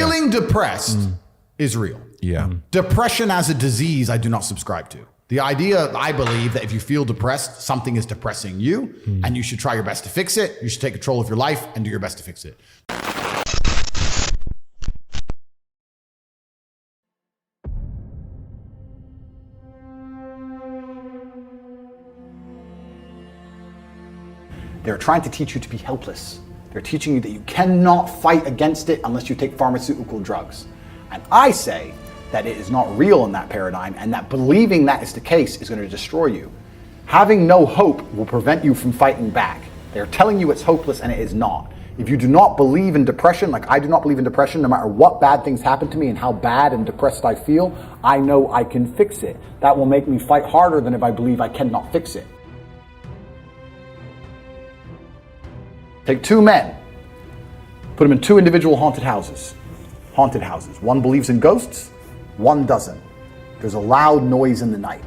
Feeling depressed is real. Yeah. Depression as a disease, I do not subscribe to. The idea, I believe, that if you feel depressed, something is depressing you, and you should try your best to fix it. You should take control of your life and do your best to fix it. They're trying to teach you to be helpless. They're teaching you that you cannot fight against it unless you take pharmaceutical drugs. And I say that it is not real in that paradigm, and that believing that is the case is going to destroy you. Having no hope will prevent you from fighting back. They're telling you it's hopeless, and it is not. If you do not believe in depression, like I do not believe in depression, no matter what bad things happen to me and how bad and depressed I feel, I know I can fix it. That will make me fight harder than if I believe I cannot fix it. Take two men, put them in two individual haunted houses. One believes in ghosts, one doesn't. There's a loud noise in the night.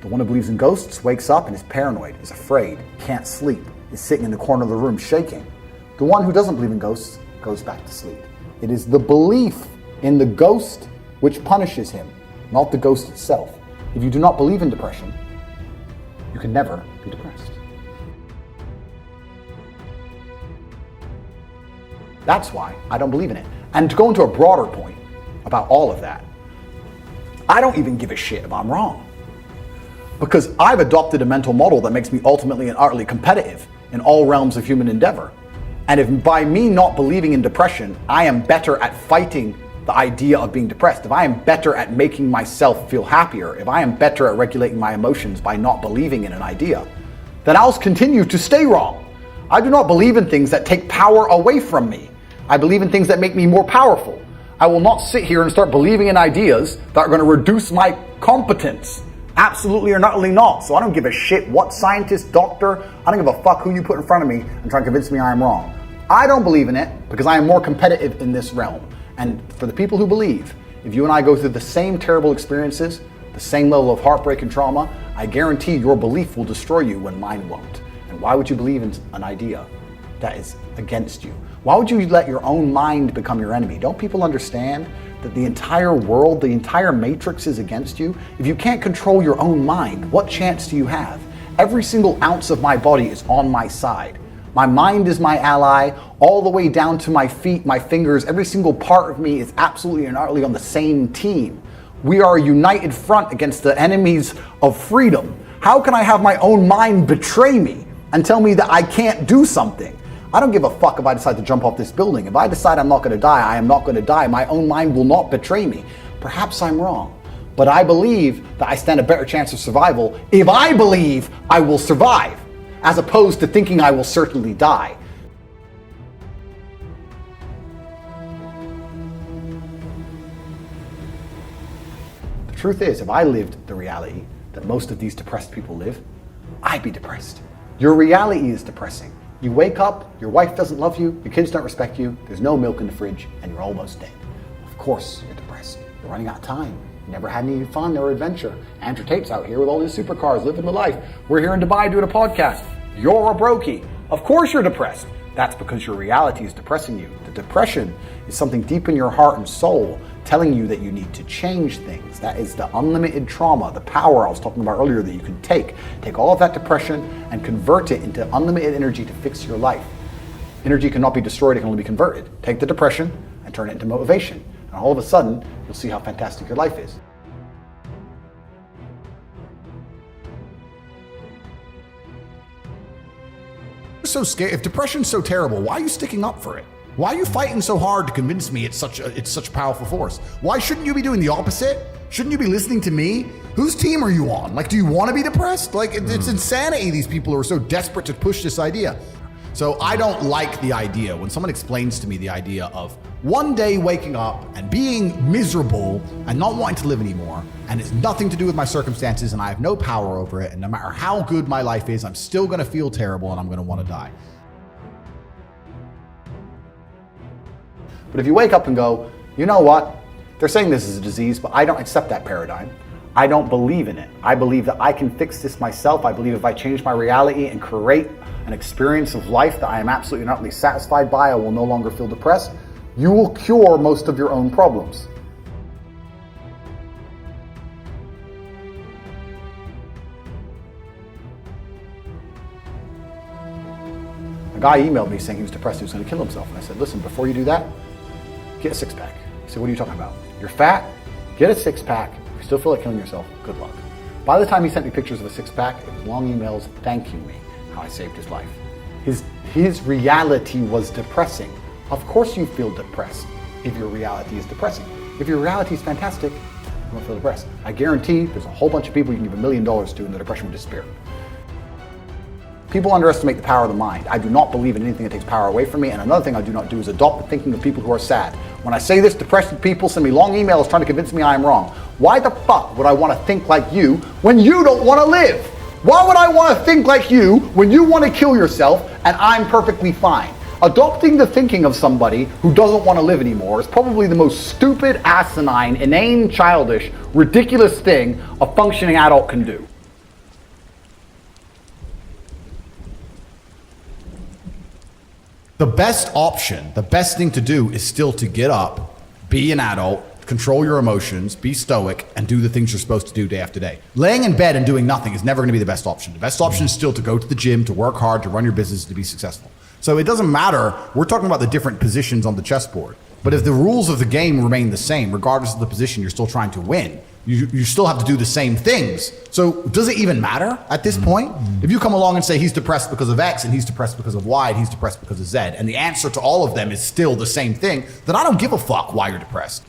The one who believes in ghosts wakes up and is paranoid, is afraid, can't sleep, is sitting in the corner of the room shaking. The one who doesn't believe in ghosts goes back to sleep. It is the belief in the ghost which punishes him, not the ghost itself. If you do not believe in depression, you can never be depressed. That's why I don't believe in it. And to go into a broader point about all of that, I don't even give a shit if I'm wrong. Because I've adopted a mental model that makes me ultimately and utterly competitive in all realms of human endeavor. And if by me not believing in depression, I am better at fighting the idea of being depressed, if I am better at making myself feel happier, if I am better at regulating my emotions by not believing in an idea, then I'll continue to stay wrong. I do not believe in things that take power away from me. I believe in things that make me more powerful. I will not sit here and start believing in ideas that are going to reduce my competence. Absolutely or utterly not. So I don't give a shit what scientist, doctor, I don't give a fuck who you put in front of me and try to convince me I am wrong. I don't believe in it because I am more competitive in this realm. And for the people who believe, if you and I go through the same terrible experiences, the same level of heartbreak and trauma, I guarantee your belief will destroy you when mine won't. And why would you believe in an idea that is against you? Why would you let your own mind become your enemy? Don't people understand that the entire world, the entire matrix is against you? If you can't control your own mind, what chance do you have? Every single ounce of my body is on my side. My mind is my ally, all the way down to my feet, my fingers. Every single part of me is absolutely and utterly on the same team. We are a united front against the enemies of freedom. How can I have my own mind betray me and tell me that I can't do something? I don't give a fuck if I decide to jump off this building. If I decide I'm not going to die, I am not going to die. My own mind will not betray me. Perhaps I'm wrong, but I believe that I stand a better chance of survival if I believe I will survive, as opposed to thinking I will certainly die. The truth is, if I lived the reality that most of these depressed people live, I'd be depressed. Your reality is depressing. You wake up, your wife doesn't love you, your kids don't respect you, there's no milk in the fridge, and you're almost dead. Of course you're depressed. You're running out of time. You never had any fun or adventure. Andrew Tate's out here with all his supercars, living the life. We're here in Dubai doing a podcast. You're a brokey. Of course you're depressed. That's because your reality is depressing you. The depression is something deep in your heart and soul telling you that you need to change things. That is the unlimited trauma, the power I was talking about earlier that you can take. Take all of that depression and convert it into unlimited energy to fix your life. Energy cannot be destroyed, it can only be converted. Take the depression and turn it into motivation. And all of a sudden, you'll see how fantastic your life is. So scared. If depression's so terrible, why are you sticking up for it? Why are you fighting so hard to convince me it's such a powerful force? Why shouldn't you be doing the opposite? Shouldn't you be listening to me? Whose team are you on? Like, do you want to be depressed? Like, it's insanity. These people who are so desperate to push this idea. So I don't like the idea when someone explains to me the idea of one day waking up and being miserable and not wanting to live anymore, and it's nothing to do with my circumstances and I have no power over it, and no matter how good my life is, I'm still going to feel terrible and I'm going to want to die. But if you wake up and go, you know what? They're saying this is a disease, but I don't accept that paradigm. I don't believe in it. I believe that I can fix this myself. I believe if I change my reality and create an experience of life that I am absolutely and utterly satisfied by, I will no longer feel depressed. you will cure most of your own problems. A guy emailed me saying he was depressed, he was going to kill himself. And I said, listen, before you do that, get a six-pack. He said, what are you talking about? You're fat, get a six-pack. If you still feel like killing yourself, good luck. By the time he sent me pictures of a six-pack, it was long emails thanking me how I saved his life. His reality was depressing. Of course you feel depressed if your reality is depressing. If your reality is fantastic, you won't feel depressed. I guarantee there's a whole bunch of people you can give $1 million to and the depression will disappear. People underestimate the power of the mind. I do not believe in anything that takes power away from me, and another thing I do not do is adopt the thinking of people who are sad. When I say this, depressed people send me long emails trying to convince me I am wrong. Why the fuck would I want to think like you when you don't want to live? Why would I want to think like you when you want to kill yourself and I'm perfectly fine? Adopting the thinking of somebody who doesn't want to live anymore is probably the most stupid, asinine, inane, childish, ridiculous thing a functioning adult can do. The best option, the best thing to do is still to get up, be an adult, control your emotions, be stoic, and do the things you're supposed to do day after day. Laying in bed and doing nothing is never going to be the best option. The best option is still to go to the gym, to work hard, to run your business, to be successful. So it doesn't matter. We're talking about the different positions on the chessboard. But if the rules of the game remain the same, regardless of the position you're still trying to win, you still have to do the same things. So does it even matter at this point? If you come along and say he's depressed because of X and he's depressed because of Y and he's depressed because of Z, and the answer to all of them is still the same thing, then I don't give a fuck why you're depressed.